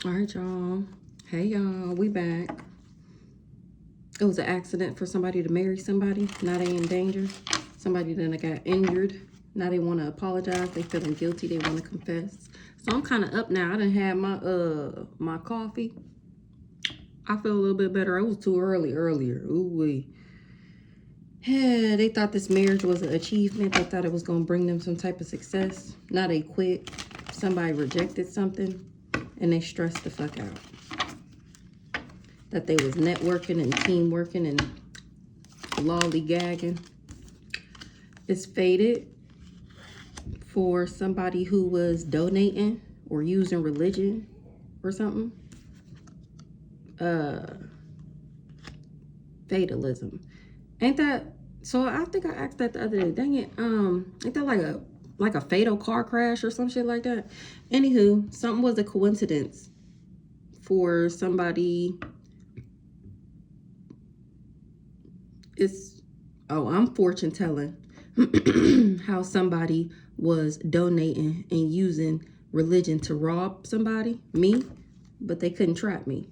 All right, y'all. Hey, y'all. We back. It was an accident for somebody to marry somebody. Now they in danger. Somebody then got injured. Now they want to apologize. They feeling guilty. They want to confess. So I'm kind of up now. I done had my coffee. I feel a little bit better. It was too early earlier. Ooh wee. Yeah, they thought this marriage was an achievement. They thought it was going to bring them some type of success. Now they quit. Somebody rejected something and they stressed the fuck out. That they was networking and team working and lollygagging. It's faded for somebody who was donating or using religion or something. Fatalism. Ain't that so? I think I asked that the other day. Dang it. Ain't that like a fatal car crash or some shit like that? Anywho, something was a coincidence for somebody. I'm fortune telling how somebody was donating and using religion to rob somebody, me, but they couldn't trap me.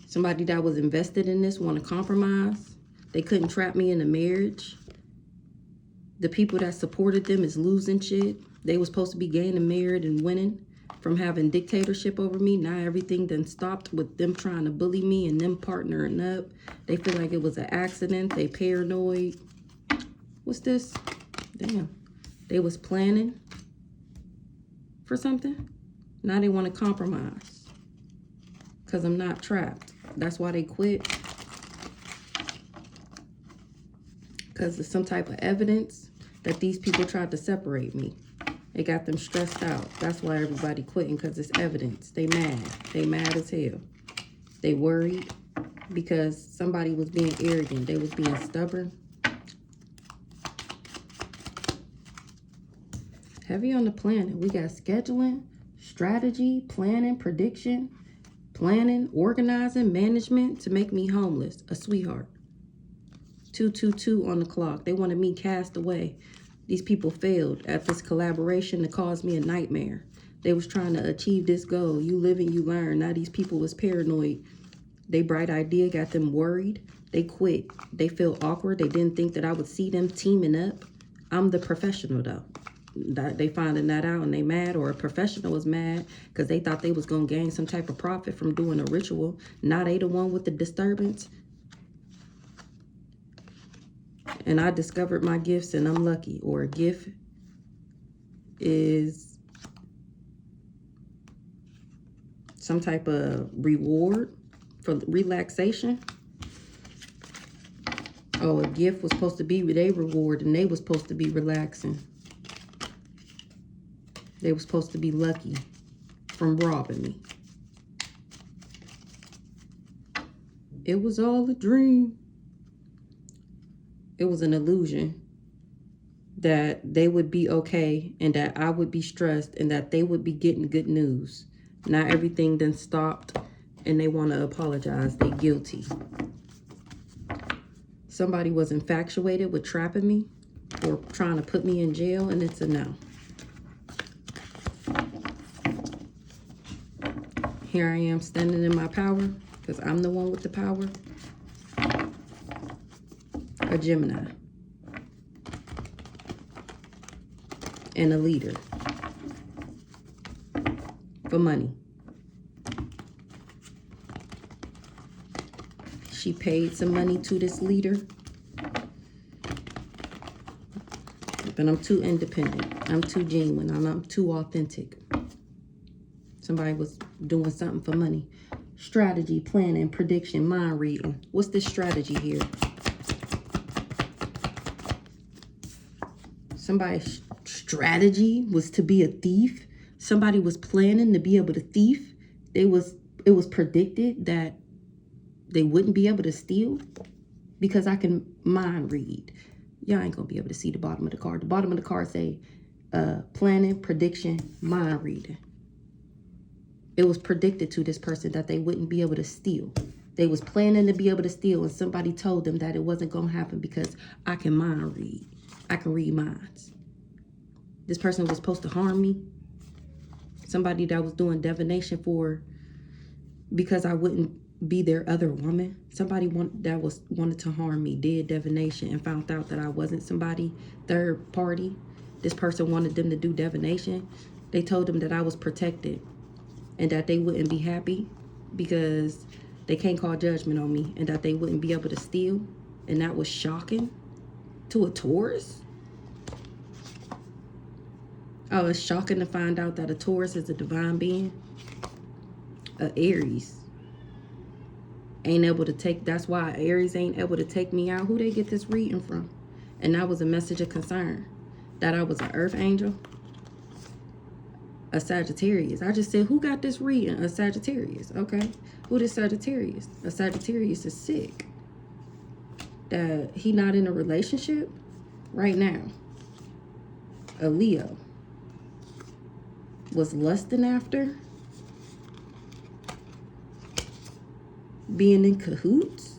Somebody that was invested in this want to compromise. They couldn't trap me in a marriage. The people that supported them is losing shit. They was supposed to be gaining merit and winning from having dictatorship over me. Now everything done stopped with them trying to bully me and them partnering up. They feel like it was an accident. They paranoid. What's this? Damn. They was planning for something. Now they want to compromise because I'm not trapped. That's why they quit. Because of some type of evidence that these people tried to separate me. It got them stressed out. That's why everybody quitting, because it's evidence. They mad. They mad as hell. They worried because somebody was being arrogant. They was being stubborn. Heavy on the planet. We got scheduling, strategy, planning, prediction, planning, organizing, management to make me homeless. A sweetheart. 222 on the clock. They wanted me cast away. These people failed at this collaboration to cause me a nightmare. They was trying to achieve this goal. You live and you learn. Now these people was paranoid. They bright idea got them worried. They quit. They feel awkward. They didn't think that I would see them teaming up. I'm the professional though. They finding that out and they mad, or a professional was mad because they thought they was going to gain some type of profit from doing a ritual. Now they the one with the disturbance. And I discovered my gifts and I'm lucky. Or a gift is some type of reward for relaxation. Oh, a gift was supposed to be their reward and they was supposed to be relaxing. They were supposed to be lucky from robbing me. It was all a dream. It was an illusion that they would be okay and that I would be stressed and that they would be getting good news. Now everything done stopped and they want to apologize. They guilty. Somebody was infatuated with trapping me or trying to put me in jail, and it's a no. Here I am standing in my power because I'm the one with the power. A Gemini. And a leader. For money. She paid some money to this leader. But I'm too independent. I'm too genuine. I'm too authentic. Somebody was doing something for money. Strategy, planning, prediction, mind reading. What's this strategy here? Somebody's strategy was to be a thief. Somebody was planning to be able to thief. It was predicted that they wouldn't be able to steal because I can mind read. Y'all ain't gonna be able to see the bottom of the card. The bottom of the card say planning, prediction, mind reading. It was predicted to this person that they wouldn't be able to steal. They was planning to be able to steal, and somebody told them that it wasn't gonna happen because I can mind read. I can read minds. This person was supposed to harm me. somebody that was doing divination for, because I wouldn't be their other woman. Somebody wanted to harm me, did divination, and found out that I wasn't somebody third party. This person wanted them to do divination. They told them that I was protected and that they wouldn't be happy because they can't call judgment on me, and that they wouldn't be able to steal. And that was shocking to a Taurus. Oh, it's shocking to find out that a Taurus is a divine being. A Aries ain't able to take, that's why Aries ain't able to take me out. Who they get this reading from? And that was a message of concern. That I was an earth angel. A Sagittarius. I just said, who got this reading? A Sagittarius. Okay. Who is Sagittarius? A Sagittarius is sick. That he not in a relationship right now. A Leo was lusting after, being in cahoots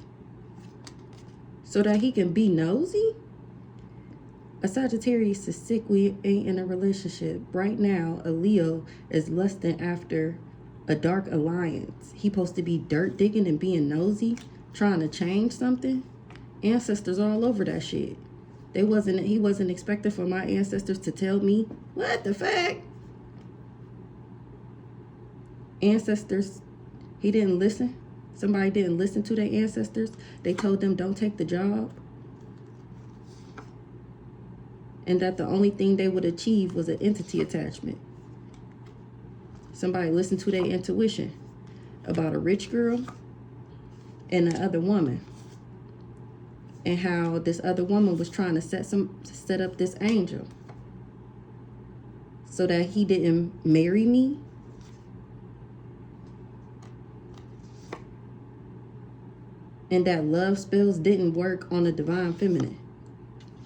so that he can be nosy. A Sagittarius is sick. We ain't in a relationship right now. A Leo is lusting after a dark alliance. He supposed to be dirt digging and being nosy, trying to change something. Ancestors all over that shit. He wasn't expecting for my ancestors to tell me what the fuck. Ancestors, he didn't listen. Somebody didn't listen to their ancestors. They told them don't take the job. And that the only thing they would achieve was an entity attachment. Somebody listened to their intuition about a rich girl and the other woman. And how this other woman was trying to set up this angel so that he didn't marry me. And that love spells didn't work on the divine feminine.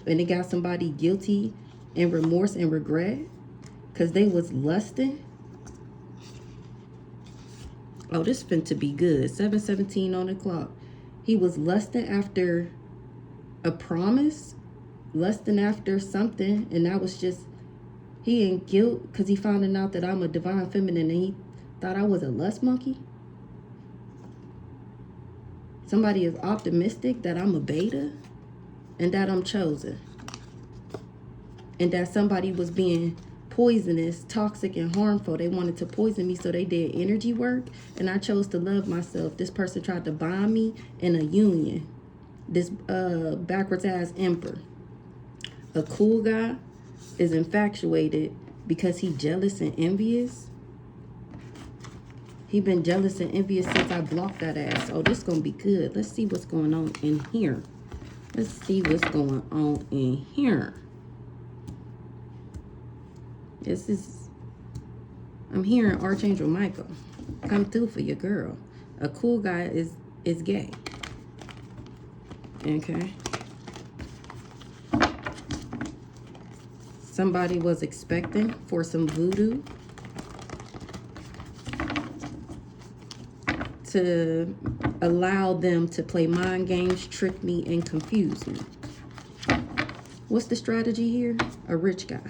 And it got somebody guilty and remorse and regret because they was lusting. Oh, this finna be good. 7:17 on the clock. He was lusting after a promise, lusting after something, and that was just, he in guilt because he finding out that I'm a divine feminine and he thought I was a lust monkey. Somebody is optimistic that I'm a beta and that I'm chosen. And that somebody was being poisonous, toxic, and harmful. They wanted to poison me, so they did energy work. And I chose to love myself. This person tried to bind me in a union. This backwards ass emperor. A cool guy is infatuated because he jealous and envious. He been jealous and envious since I blocked that ass. Oh, this gonna be good. Let's see what's going on in here. Let's see what's going on in here. This is, I'm hearing Archangel Michael. Come through for your girl. A cool guy is gay. Okay. Somebody was expecting for some voodoo to allow them to play mind games, trick me, and confuse me. What's the strategy here? A rich guy.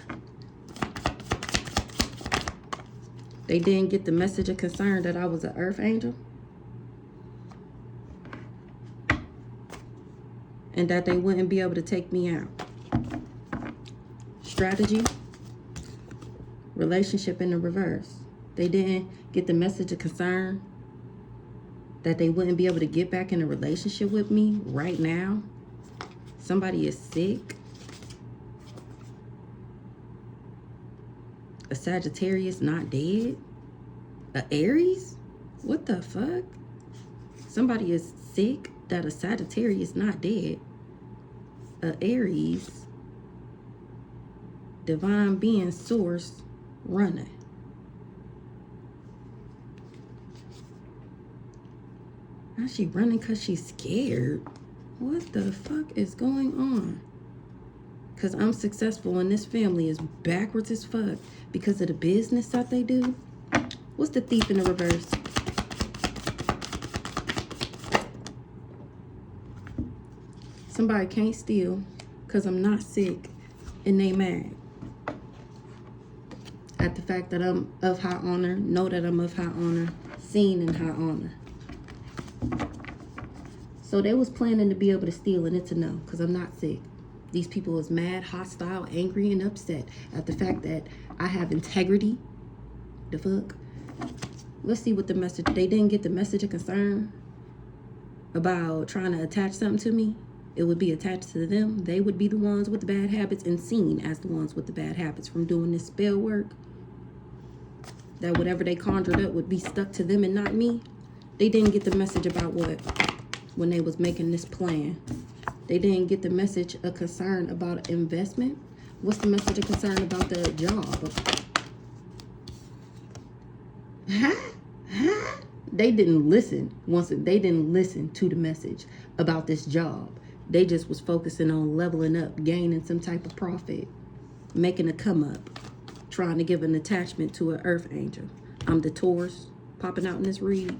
They didn't get the message of concern that I was an earth angel. And that they wouldn't be able to take me out. Strategy. Relationship in the reverse. They didn't get the message of concern that they wouldn't be able to get back in a relationship with me right now. Somebody is sick. A Sagittarius not dead. A Aries? What the fuck? Somebody is sick that a Sagittarius not dead. A Aries, divine being source, running. Now she running because she's scared. What the fuck is going on? Because I'm successful and this family is backwards as fuck because of the business that they do. What's the thief in the reverse? Somebody can't steal because I'm not sick and they mad. at the fact that I'm of high honor, know that I'm of high honor, seen in high honor. So they was planning to be able to steal, and it's a no, because I'm not sick. These people is mad, hostile, angry, and upset at the fact that I have integrity. The fuck? Let's see what the message, they didn't get the message of concern about trying to attach something to me. It would be attached to them. They would be the ones with the bad habits and seen as the ones with the bad habits from doing this spell work. That whatever they conjured up would be stuck to them and not me. They didn't get the message about what? When they was making this plan. They didn't get the message of concern about investment. What's the message of concern about the job? They didn't listen. They didn't listen to the message about this job. They just was focusing on leveling up, gaining some type of profit, making a come up, trying to give an attachment to an earth angel. I'm the Taurus popping out in this read,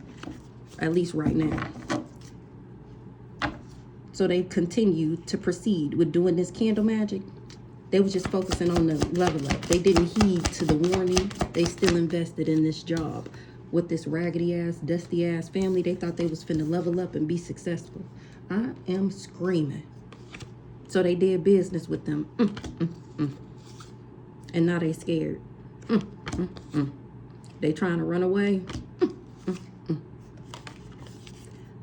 at least right now. So they continued to proceed with doing this candle magic. They was just focusing on the level up. They didn't heed to the warning. They still invested in this job. With this raggedy ass, dusty ass family, they thought they was finna level up and be successful. I am screaming. So they did business with them. And now they scared. They trying to run away.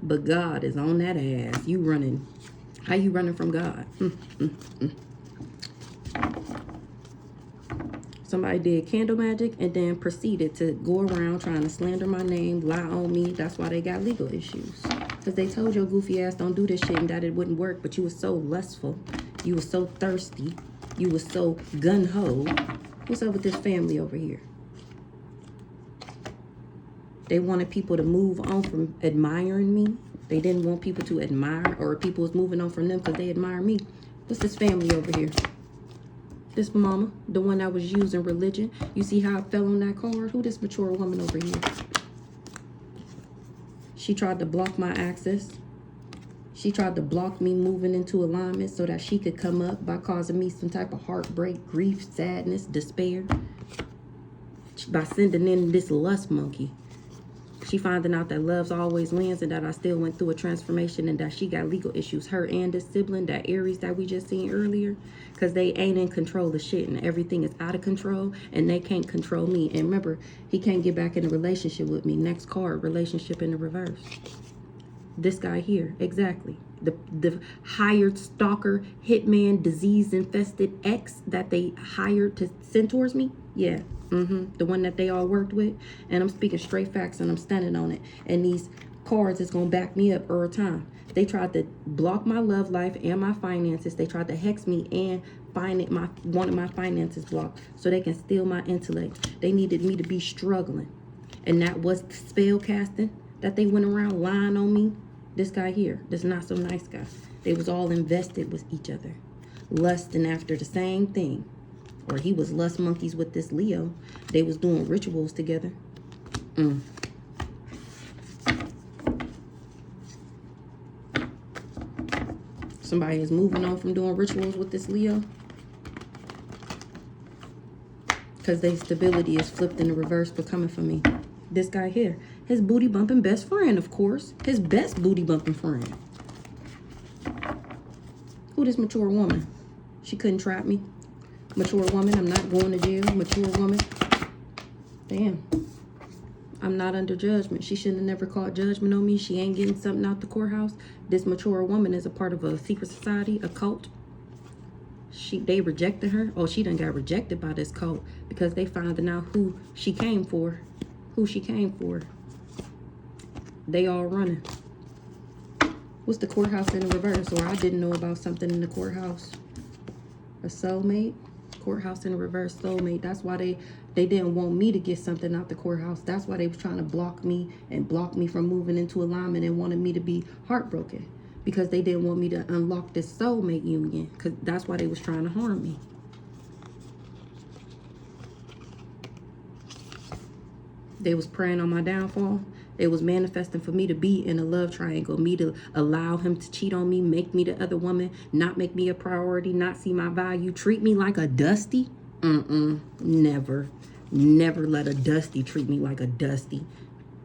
But God is on that ass. You running. How you running from God? Somebody did candle magic and then proceeded to go around trying to slander my name, lie on me. That's why they got legal issues. Because they told your goofy ass don't do this shit and that it wouldn't work. But you were so lustful. You were so thirsty. You were so gun-ho. What's up with this family over here? They wanted people to move on from admiring me. They didn't want people to admire, or people was moving on from them because they admire me. What's this family over here? This mama, the one that was using religion. You see how I fell on that card? Who this mature woman over here? She tried to block my access. She tried to block me moving into alignment so that she could come up by causing me some type of heartbreak, grief, sadness, despair. By sending in this lust monkey. She finding out that love's always wins and that I still went through a transformation and that she got legal issues. Her and this sibling, that Aries that we just seen earlier, because they ain't in control of shit and everything is out of control and they can't control me. And remember, he can't get back in a relationship with me. Next card, relationship in the reverse. This guy here, exactly. The hired stalker, hitman, disease-infested ex that they hired to send towards me. Yeah. The one that they all worked with. And I'm speaking straight facts and I'm standing on it. And these cards is going to back me up every time. They tried to block my love life and my finances. They tried to hex me and one of my finances blocked so they can steal my intellect. They needed me to be struggling. And that was spell casting that they went around lying on me. This guy here, this not so nice guy. They was all invested with each other. Lusting after the same thing. Or he was lust monkeys with this Leo. They was doing rituals together. Somebody is moving on from doing rituals with this Leo. Because their stability is flipped in the reverse for coming for me. This guy here. His booty bumping best friend, of course. His best booty bumping friend. Who this mature woman? She couldn't trap me. Mature woman, I'm not going to jail. Mature woman. Damn. I'm not under judgment. She shouldn't have never called judgment on me. She ain't getting something out the courthouse. This mature woman is a part of a secret society, a cult. They rejected her. Oh, she done got rejected by this cult because they finding out who she came for. Who she came for. They all running. What's the courthouse in the reverse? Or I didn't know about something in the courthouse. A soulmate? Courthouse in the reverse, soulmate. That's why they didn't want me to get something out the courthouse. That's why they was trying to block me and block me from moving into alignment and wanted me to be heartbroken. Because they didn't want me to unlock this soulmate union. Because that's why they was trying to harm me. They was praying on my downfall. They was manifesting for me to be in a love triangle. Me to allow him to cheat on me, make me the other woman, not make me a priority, not see my value, treat me like a dusty. Never. Never let a dusty treat me like a dusty.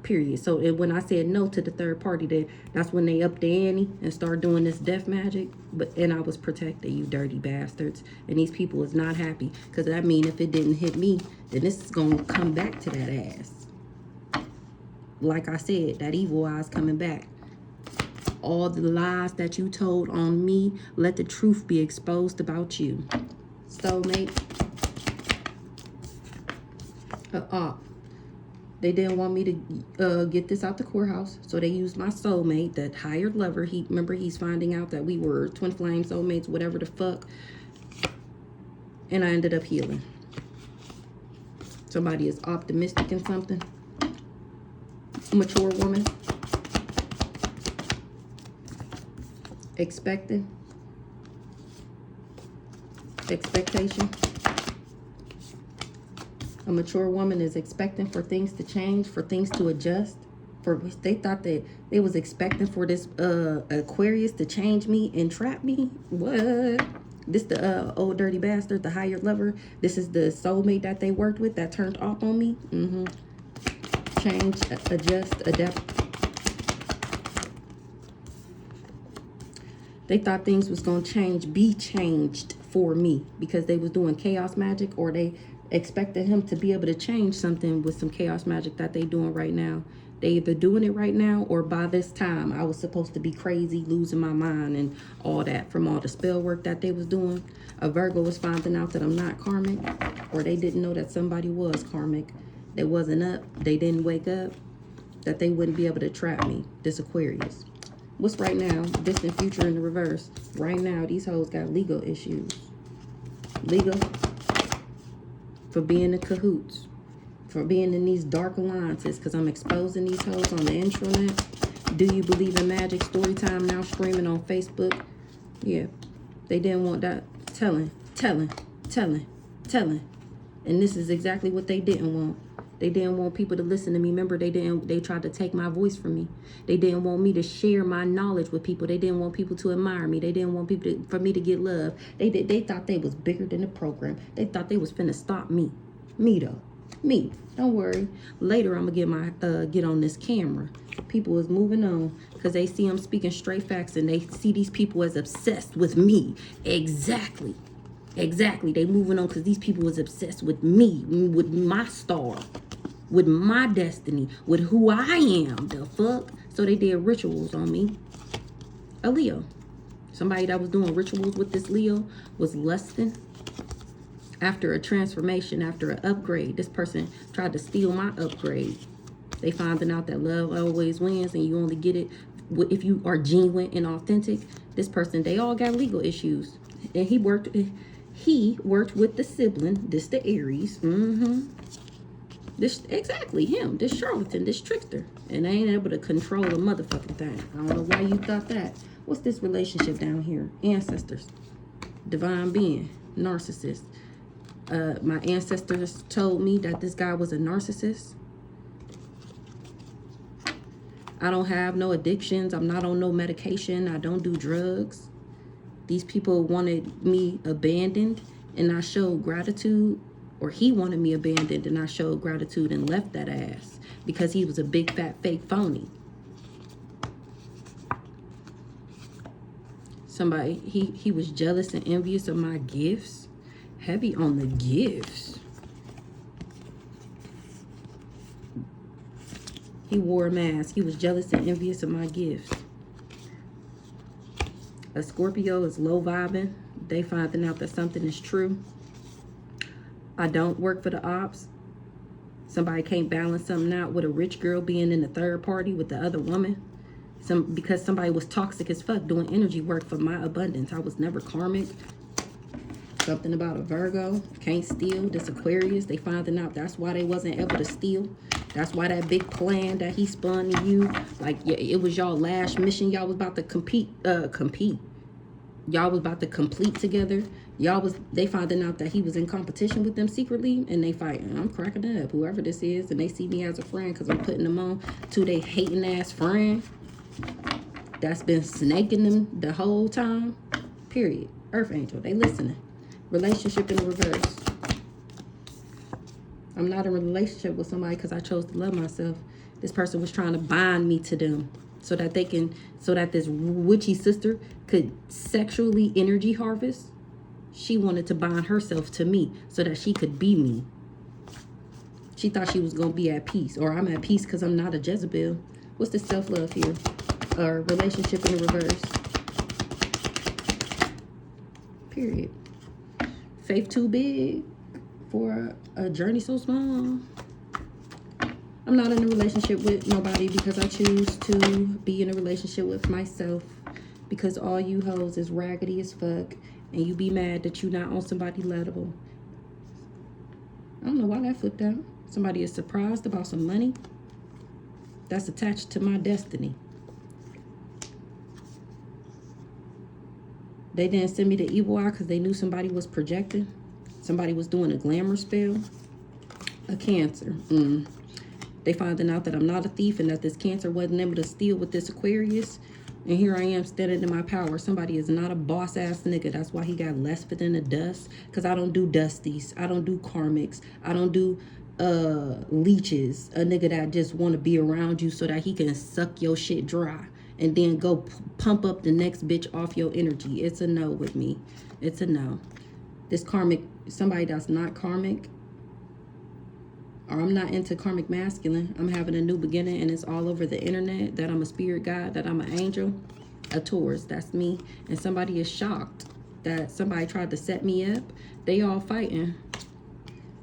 Period. So when I said no to the third party, that's when they upped the ante and start doing this death magic. And I was protected, you dirty bastards. And these people is not happy, because that mean if it didn't hit me, then this is gonna come back to that ass. Like I said, that evil eye's coming back. All the lies that you told on me, let the truth be exposed about you. Soulmate. They didn't want me to get this out the courthouse, so they used my soulmate, that hired lover. Remember, he's finding out that we were twin flame soulmates, whatever the fuck. And I ended up healing. Somebody is optimistic in something. Mature woman. Expecting. Expectation. A mature woman is expecting for things to change, for things to adjust. For which they thought that they was expecting for this Aquarius to change me and trap me. What? This the old dirty bastard, the hired lover. This is the soulmate that they worked with that turned off on me. Change, adjust, adapt. They thought things was gonna change, be changed for me, because they was doing chaos magic, or they expected him to be able to change something with some chaos magic that they doing right now. They either doing it right now, or by this time I was supposed to be crazy, losing my mind and all that from all the spell work that they was doing. A Virgo was finding out that I'm not karmic, or they didn't know that somebody was karmic. They wasn't up, they didn't wake up, that they wouldn't be able to trap me. This Aquarius. What's right now? Distant future in the reverse. Right now, these hoes got legal issues. Legal. For being in cahoots, for being in these dark alliances, because I'm exposing these hoes on the intranet. Do you believe in magic? Story time now streaming on Facebook. Yeah, they didn't want that. Telling. And this is exactly what they didn't want. They didn't want people to listen to me. Remember, they tried to take my voice from me. They didn't want me to share my knowledge with people. They didn't want people to admire me. They didn't want people for me to get love. They thought they was bigger than the program. They thought they was finna stop me. Me though. Me. Don't worry. Later I'm gonna get on this camera. People is moving on because they see I'm speaking straight facts, and they see these people as obsessed with me. Exactly. They moving on because these people was obsessed with me, with my star, with my destiny, with who I am. The fuck? So they did rituals on me. A Leo. Somebody that was doing rituals with this Leo was lusting. After a transformation, after an upgrade, this person tried to steal my upgrade. They finding out that love always wins, and you only get it if you are genuine and authentic. This person, they all got legal issues. And he worked with the sibling, this the Aries. This exactly him, this charlatan, this trickster. And they ain't able to control a motherfucking thing. I don't know why you thought that. What's this relationship down here? Ancestors, divine being, narcissist. My ancestors told me that this guy was a narcissist. I don't have no addictions. I'm not on no medication. I don't do drugs. These people wanted me abandoned, and I showed gratitude. Or he wanted me abandoned, and I showed gratitude and left that ass because he was a big fat fake phony. Somebody, he was jealous and envious of my gifts. Heavy on the gifts. He wore a mask. He was jealous and envious of my gifts. A Scorpio is low vibing. They finding out that something is true. I don't work for the ops. Somebody can't balance something out with a rich girl being in the third party with the other woman. Because somebody was toxic as fuck doing energy work for my abundance. I was never karmic. Something about a Virgo. Can't steal. This Aquarius. They finding out that's why they wasn't able to steal. That's why that big plan that he spun to you. Like, yeah, it was y'all last mission. Y'all was about to compete. Y'all was about to complete together. They finding out that he was in competition with them secretly, and they fighting. I'm cracking up, whoever this is, and they see me as a friend because I'm putting them on to they hating ass friend that's been snaking them the whole time. Period. Earth angel, they listening. Relationship in reverse. I'm not in a relationship with somebody because I chose to love myself. This person was trying to bind me to them so that this witchy sister could sexually energy harvest. She wanted to bind herself to me so that she could be me. She thought she was going to be at peace, or I'm at peace because I'm not a Jezebel. What's the self-love here? Or relationship in the reverse. Period. Faith too big for a journey so small. I'm not in a relationship with nobody because I choose to be in a relationship with myself. Because all you hoes is raggedy as fuck. And you be mad that you not on somebody level. I don't know why that flipped out. Somebody is surprised about some money that's attached to my destiny. They didn't send me the evil eye because they knew somebody was projecting. Somebody was doing a glamour spell. A Cancer. They finding out that I'm not a thief and that this Cancer wasn't able to steal with this Aquarius. And here I am standing in my power. Somebody is not a boss ass nigga. That's why he got less fit in the dust. Because I don't do dusties. I don't do karmics. I don't do leeches. A nigga that just want to be around you so that he can suck your shit dry. And then go pump up the next bitch off your energy. It's a no with me. It's a no. This karmic, somebody that's not karmic, or I'm not into karmic masculine. I'm having a new beginning and it's all over the internet that I'm a spirit guide, that I'm an angel. A Taurus, that's me. And somebody is shocked that somebody tried to set me up. They all fighting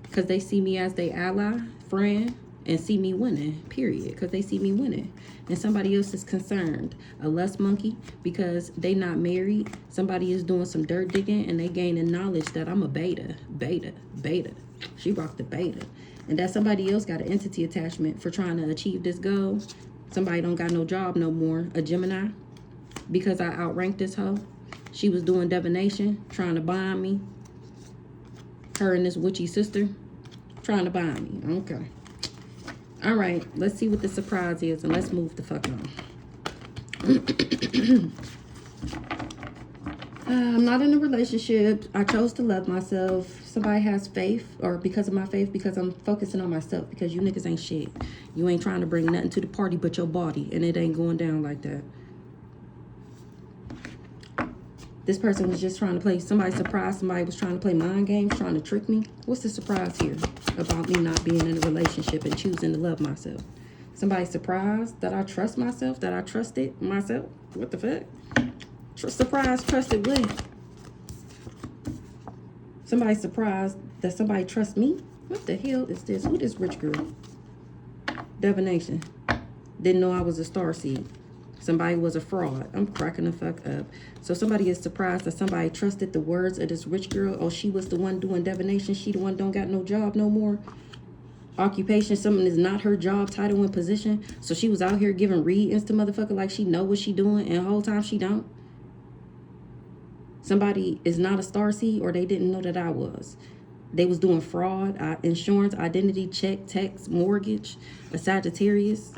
because they see me as their ally, friend, and see me winning, period. Because they see me winning. And somebody else is concerned. A lust monkey, because they not married. Somebody is doing some dirt digging and they gaining knowledge that I'm a beta. She rocked the beta. And that somebody else got an entity attachment for trying to achieve this goal. Somebody don't got no job no more. A Gemini. Because I outranked this hoe. She was doing divination, trying to bind me. Her and this witchy sister trying to bind me. Okay. All right. Let's see what the surprise is and let's move the fuck on. I'm not in a relationship. I chose to love myself. Somebody has faith, or because of my faith, because I'm focusing on myself, because you niggas ain't shit. You ain't trying to bring nothing to the party but your body, and it ain't going down like that. This person was just trying to play, somebody surprised, somebody was trying to play mind games, trying to trick me. What's the surprise here about me not being in a relationship and choosing to love myself? Somebody surprised that I trust myself, that I trusted myself? What the fuck? Surprised, trusted what? Somebody surprised that somebody trusts me? What the hell is this? Who this rich girl? Divination. Didn't know I was a starseed. Somebody was a fraud. I'm cracking the fuck up. So somebody is surprised that somebody trusted the words of this rich girl. Oh, she was the one doing divination. She the one don't got no job no more. Occupation, something is not her job, title, and position. So she was out here giving readings to motherfucker like she know what she doing, and the whole time she don't. Somebody is not a starseed, or they didn't know that I was. They was doing fraud, insurance, identity check, tax, mortgage, a Sagittarius,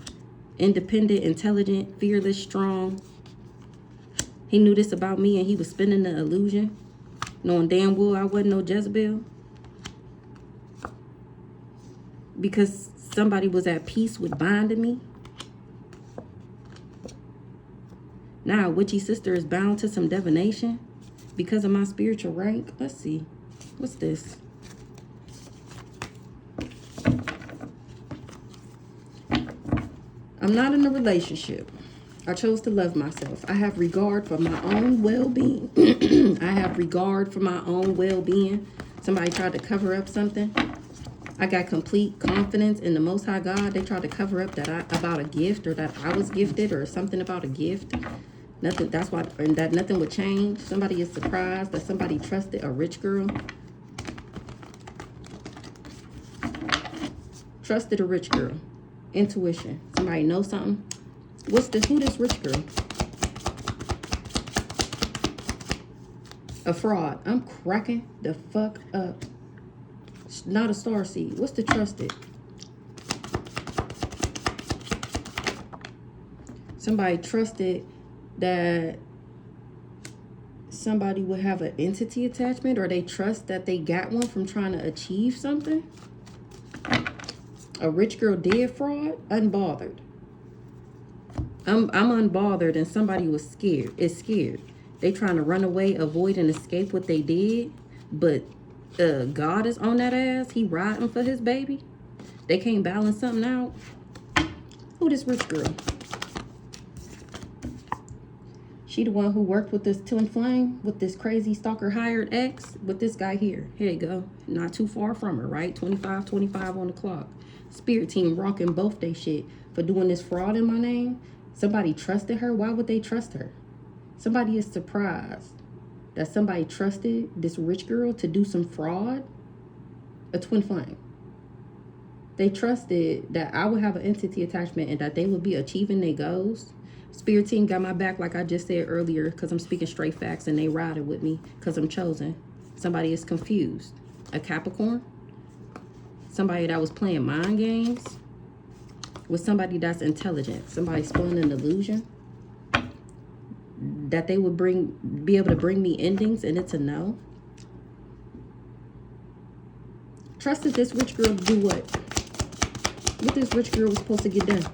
independent, intelligent, fearless, strong. He knew this about me and he was spinning the illusion, knowing damn well I wasn't no Jezebel. Because somebody was at peace with binding me. Now a witchy sister is bound to some divination because of my spiritual rank. Let's see. What's this? I'm not in a relationship. I chose to love myself. I have regard for my own well-being. I have regard for my own well-being. Somebody tried to cover up something. I got complete confidence in the Most High God. They tried to cover up that about a gift, or that I was gifted, or something about a gift. Nothing. That's why, and that nothing would change. Somebody is surprised that somebody trusted a rich girl. Trusted a rich girl. Intuition. Somebody knows something. What's this? Who this rich girl? A fraud. I'm cracking the fuck up. Not a starseed. What's the trusted? Somebody trusted that somebody would have an entity attachment, or they trust that they got one from trying to achieve something. A rich girl did fraud, unbothered. I'm unbothered, and somebody was scared. Is scared. They trying to run away, avoid, and escape what they did. But God is on that ass. He riding for his baby. They can't balance something out. Who this rich girl? She the one who worked with this twin flame, with this crazy stalker hired ex, with this guy here. Here you go. Not too far from her, right? 25 on the clock. Spirit team rocking both they shit for doing this fraud in my name. Somebody trusted her. Why would they trust her? Somebody is surprised that somebody trusted this rich girl to do some fraud. A twin flame. They trusted that I would have an entity attachment and that they would be achieving their goals. Spirit team got my back, like I just said earlier, because I'm speaking straight facts, and they riding with me because I'm chosen. Somebody is confused. A Capricorn. Somebody that was playing mind games with somebody that's intelligent. Somebody spun an illusion that they would be able to bring me endings, and it's a no. Trusted this rich girl to do what? What this rich girl was supposed to get done?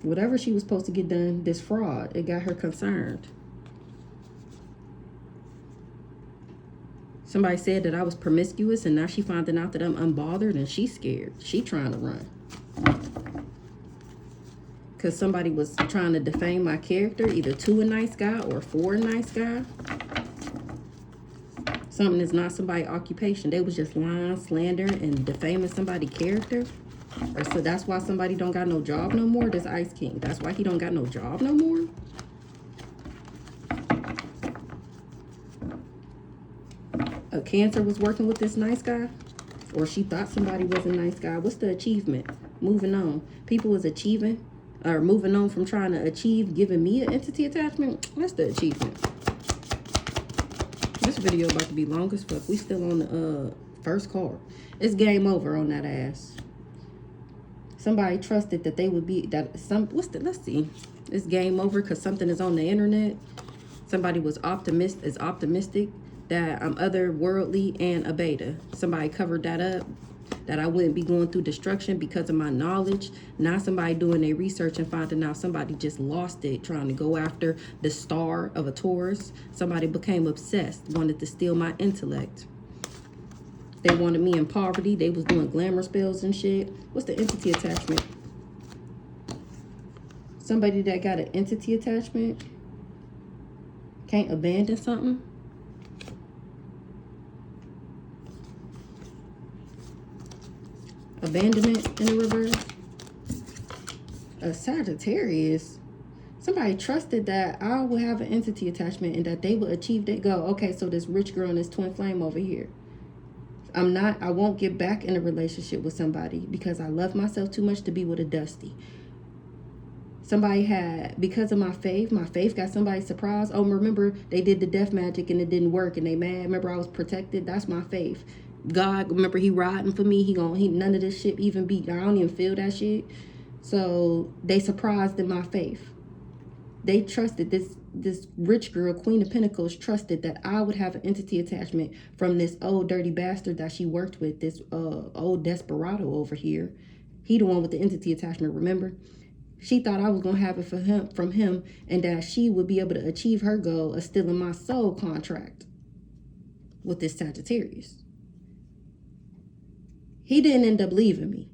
Whatever she was supposed to get done, this fraud, it got her concerned. Somebody said that I was promiscuous, and now she finding out that I'm unbothered, and she's scared. She trying to run. Because somebody was trying to defame my character, either to a nice guy or for a nice guy. Something is not somebody's occupation. They was just lying, slandering, and defaming somebody's character. So that's why somebody don't got no job no more. This Ice King. That's why he don't got no job no more. A Cancer was working with this nice guy. Or she thought somebody was a nice guy. What's the achievement? Moving on. People was achieving. Or moving on from trying to achieve giving me an entity attachment. That's the achievement. This video about to be long as fuck. We still on the first card. It's game over on that ass. Somebody trusted that they would be that some. Let's see. It's game over because something is on the internet. Somebody was optimistic that I'm otherworldly and a beta. Somebody covered that up. That I wouldn't be going through destruction because of my knowledge. Now somebody doing their research and finding out somebody just lost it trying to go after the star of a Taurus. Somebody became obsessed, wanted to steal my intellect. They wanted me in poverty. They was doing glamour spells and shit. What's the entity attachment? Somebody that got an entity attachment can't abandon something. Abandonment in the reverse. A Sagittarius. Somebody trusted that I would have an entity attachment and that they would achieve their goal. Okay, so this rich girl and this twin flame over here. I won't get back in a relationship with somebody because I love myself too much to be with a dusty. Somebody had, because of my faith got somebody surprised. Oh, remember they did the death magic and it didn't work and they mad. Remember I was protected. That's my faith. God, remember he riding for me. He none of this shit even be. I don't even feel that shit. So they surprised in my faith. They trusted this rich girl, Queen of Pentacles, trusted that I would have an entity attachment from this old dirty bastard that she worked with, this old desperado over here. He the one with the entity attachment, remember? She thought I was going to have it from him and that she would be able to achieve her goal of stealing my soul contract with this Sagittarius. He didn't end up leaving me.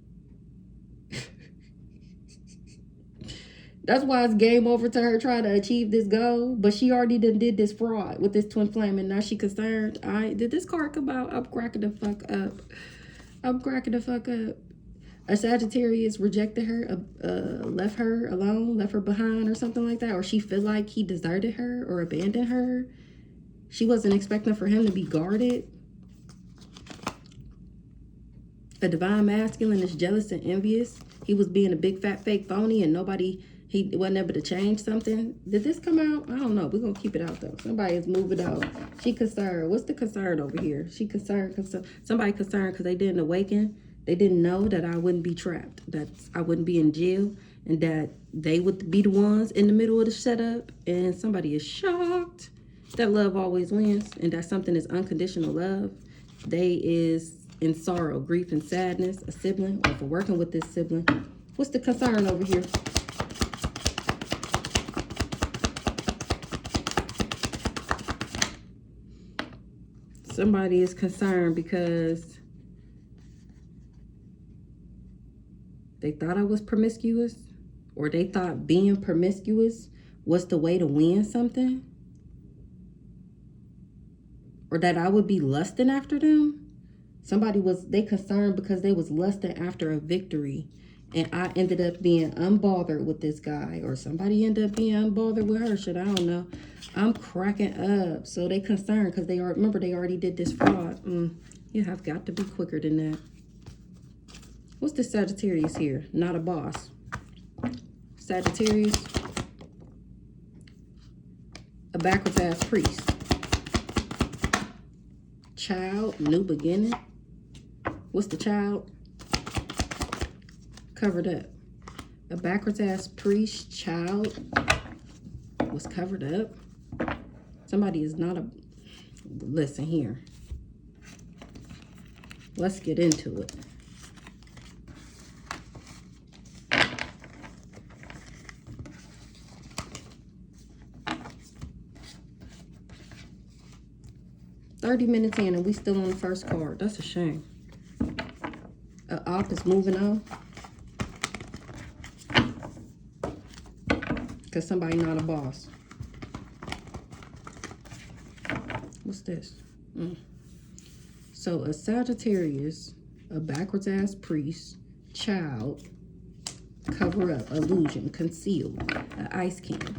That's why it's game over to her trying to achieve this goal. But she already did this fraud with this twin flame. And now she concerned. Did this card come out? I'm cracking the fuck up. I'm cracking the fuck up. A Sagittarius rejected her, left her alone, left her behind or something like that. Or she feel like he deserted her or abandoned her. She wasn't expecting for him to be guarded. A divine masculine is jealous and envious. He was being a big fat fake phony and he wasn't able to change something. Did this come out? I don't know. We're going to keep it out though. Somebody is moving out. She concerned. What's the concern over here? She concerned. Somebody concerned because they didn't awaken. They didn't know that I wouldn't be trapped. That I wouldn't be in jail. And that they would be the ones in the middle of the setup. And somebody is shocked that love always wins. And that something is unconditional love. They is and sorrow, grief and sadness, a sibling, or for working with this sibling. What's the concern over here? Somebody is concerned because they thought I was promiscuous, or they thought being promiscuous was the way to win something, or that I would be lusting after them. They concerned because they was lusting after a victory, and I ended up being unbothered with this guy, or somebody ended up being unbothered with her. Shit, I don't know. I'm cracking up. So they concerned because they already did this fraud. You have got to be quicker than that. What's the Sagittarius here? Not a boss. Sagittarius, a backwards ass priest. Child, new beginning. What's the child? Covered up. A backwards ass priest, child was covered up. Somebody is not a... Listen here. Let's get into it. $30 minutes in and we still on the first card. That's a shame. A op is moving on. Because somebody not a boss. What's this? So a Sagittarius, a backwards ass priest, child, cover up, illusion, concealed, an ice can.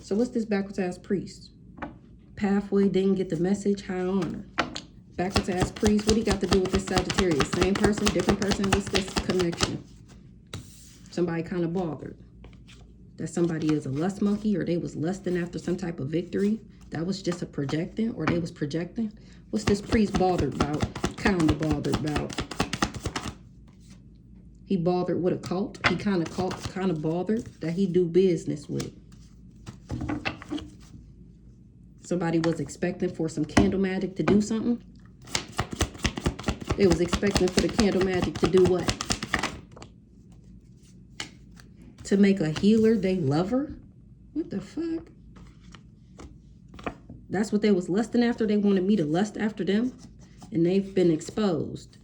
So what's this backwards ass priest? Pathway, didn't get the message, high honor. Backwards ass priest, what do you got to do with this Sagittarius? Same person, different person? What's this connection? Somebody kind of bothered. That somebody is a lust monkey, or they was lusting after some type of victory. That was just a projecting, or they was projecting. What's this priest bothered about? Kind of bothered about. He bothered with a cult. He kind of bothered that he do business with. Somebody was expecting for some candle magic to do something. They was expecting for the candle magic to do what? To make a healer they lover? What the fuck? That's what they was lusting after. They wanted me to lust after them. And they've been exposed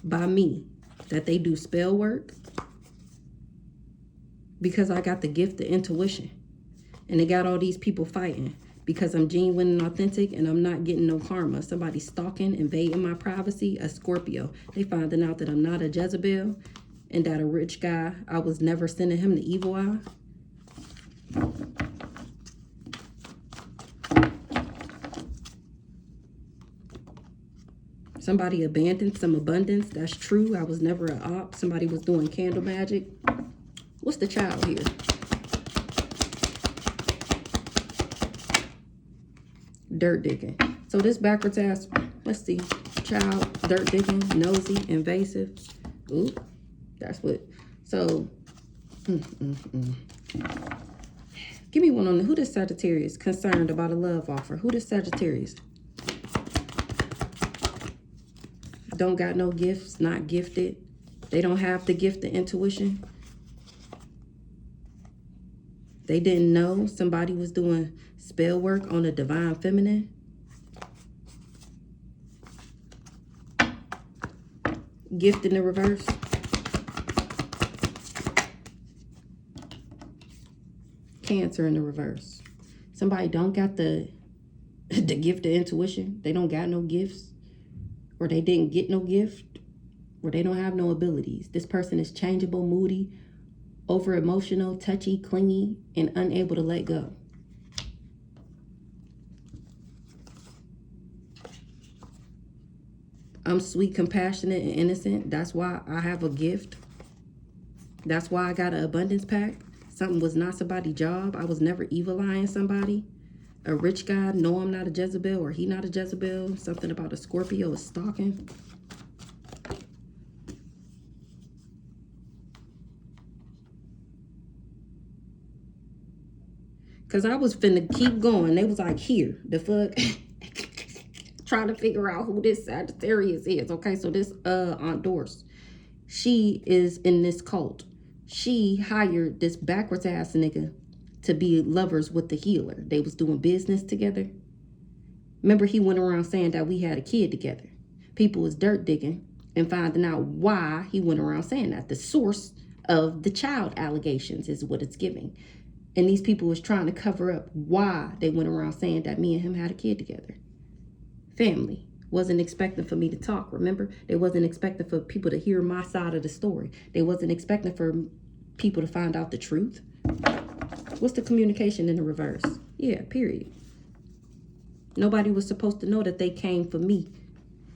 by me that they do spell work. Because I got the gift of intuition. And they got all these people fighting. Because I'm genuine and authentic and I'm not getting no karma. Somebody stalking, invading my privacy, a Scorpio. They finding out that I'm not a Jezebel and that a rich guy, I was never sending him the evil eye. Somebody abandoned some abundance. That's true. I was never an op. Somebody was doing candle magic. What's the child here? Dirt digging. So this backwards ass, let's see, child, dirt digging, nosy, invasive. Ooh, that's what. So, give me one on who this Sagittarius concerned about a love offer. Who this Sagittarius? Don't got no gifts, not gifted. They don't have the gift of intuition. They didn't know somebody was doing spell work on the divine feminine. Gift in the reverse. Cancer in the reverse. Somebody don't got the gift of intuition. They don't got no gifts. Or they didn't get no gift. Or they don't have no abilities. This person is changeable, moody, over emotional, touchy, clingy, and unable to let go. I'm sweet, compassionate, and innocent. That's why I have a gift. That's why I got an abundance pack. Something was not somebody's job. I was never evil-eyeing somebody. A rich guy, no, I'm not a Jezebel, or he not a Jezebel. Something about a Scorpio is stalking. Because I was finna keep going. They was like, here, the fuck. trying to figure out who this Sagittarius is. Okay, so this Aunt Doris, she is in this cult. She hired this backwards ass nigga to be lovers with the healer. They was doing business together. Remember, he went around saying that we had a kid together. People was dirt digging and finding out why he went around saying that. The source of the child allegations is what it's giving. And these people was trying to cover up why they went around saying that me and him had a kid together. Family wasn't expecting for me to talk, remember? They wasn't expecting for people to hear my side of the story. They wasn't expecting for people to find out the truth. What's the communication in the reverse? Yeah, period. Nobody was supposed to know that they came for me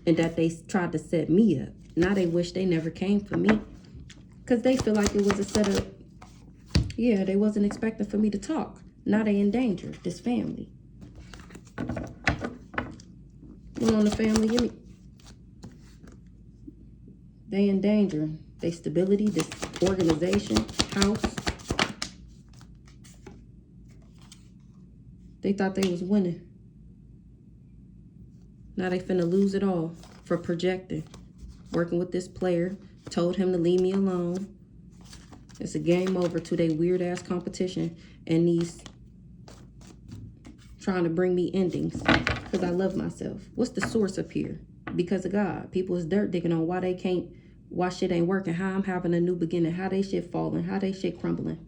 and that they tried to set me up. Now they wish they never came for me because they feel like it was a setup. Yeah, they wasn't expecting for me to talk. Now they in danger, this family. Went on the family, give me. They in danger. They stability, this organization, house. They thought they was winning. Now they finna lose it all for projecting. Working with this player, told him to leave me alone. It's a game over to their weird ass competition and these trying to bring me endings because I love myself. What's the source up here? Because of God. People is dirt digging on why they can't, why shit ain't working, how I'm having a new beginning, how they shit falling, how they shit crumbling.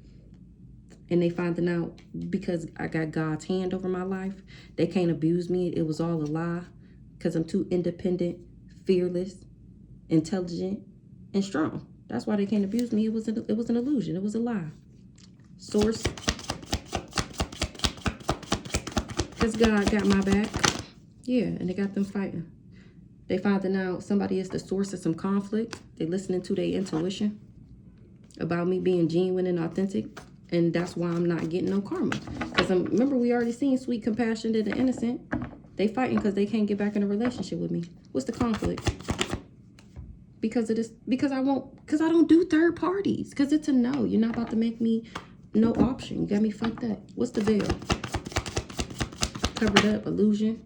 And they finding out because I got God's hand over my life. They can't abuse me. It was all a lie because I'm too independent, fearless, intelligent, and strong. That's why they can't abuse me. It was an illusion. It was a lie. Source. Because God got my back. Yeah, and they got them fighting. They finding out somebody is the source of some conflict. They listening to their intuition about me being genuine and authentic. And that's why I'm not getting no karma. Because remember, we already seen sweet, compassionate, and innocent. They fighting because they can't get back in a relationship with me. What's the conflict? Because of this, because I don't do third parties. Because it's a no. You're not about to make me no option. You got me fucked up. What's the veil? Covered up, illusion.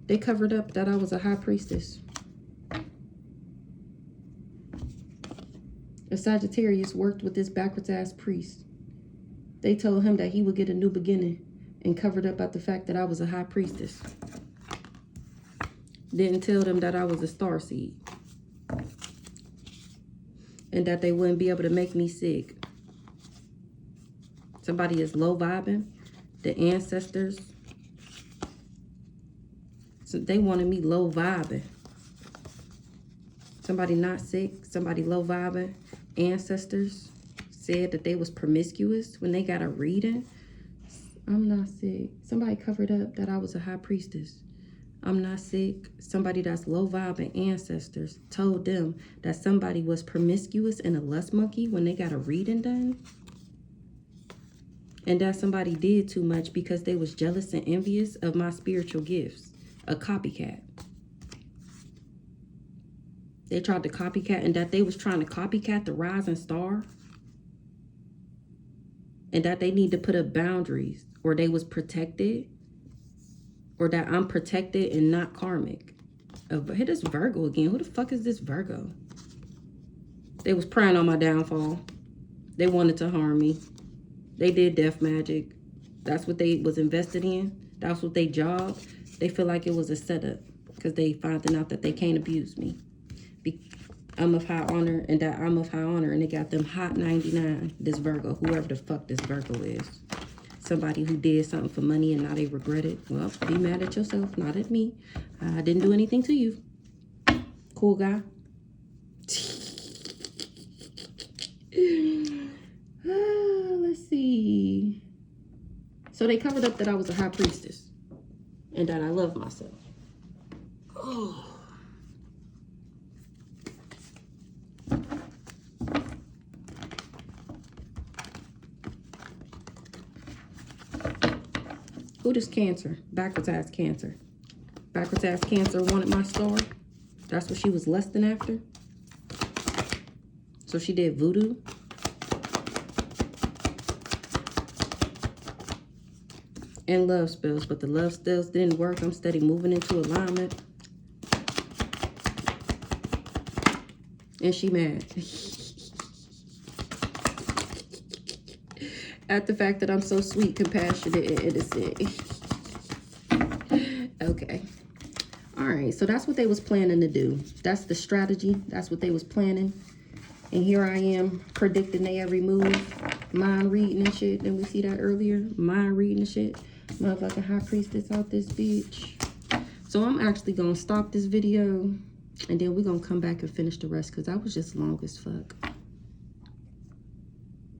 They covered up that I was a high priestess. A Sagittarius worked with this backwards ass priest. They told him that he would get a new beginning and covered up about the fact that I was a high priestess. Didn't tell them that I was a starseed. And that they wouldn't be able to make me sick. Somebody is low vibing. The ancestors. So they wanted me low vibing. Somebody not sick. Somebody low vibing. Ancestors said that they was promiscuous when they got a reading. I'm not sick. Somebody covered up that I was a high priestess. I'm not sick. Somebody that's low vibing ancestors told them that somebody was promiscuous and a lust monkey when they got a reading done. And that somebody did too much because they was jealous and envious of my spiritual gifts. A copycat. They tried to copycat, and that they was trying to copycat the rising star. And that they need to put up boundaries, or they was protected, or that I'm protected and not karmic. Hey, this Virgo again. Who the fuck is this Virgo? They was preying on my downfall. They wanted to harm me. They did death magic. That's what they was invested in. That's what they job. They feel like it was a setup because they finding out that they can't abuse me. I'm of high honor, and that I'm of high honor, and they got them hot 99, this Virgo, whoever the fuck this Virgo is. Somebody who did something for money and now they regret it. Well, be mad at yourself, not at me. I didn't do anything to you. Cool guy. Let's see. So they covered up that I was a high priestess and that I love myself. Oh. Who does Cancer? Backwards ass Cancer. Backwards ass Cancer wanted my star. That's what she was lusting after. So she did voodoo. and love spells, but the love spells didn't work. I'm steady moving into alignment. And she mad. At the fact that I'm so sweet, compassionate, and innocent. Okay. All right, so that's what they was planning to do. That's the strategy. That's what they was planning. And here I am predicting their every move. Mind reading and shit. Didn't we see that earlier? Mind reading and shit. Motherfucking high priestess out this bitch. So I'm actually going to stop this video. And then we're going to come back and finish the rest. Because that was just long as fuck.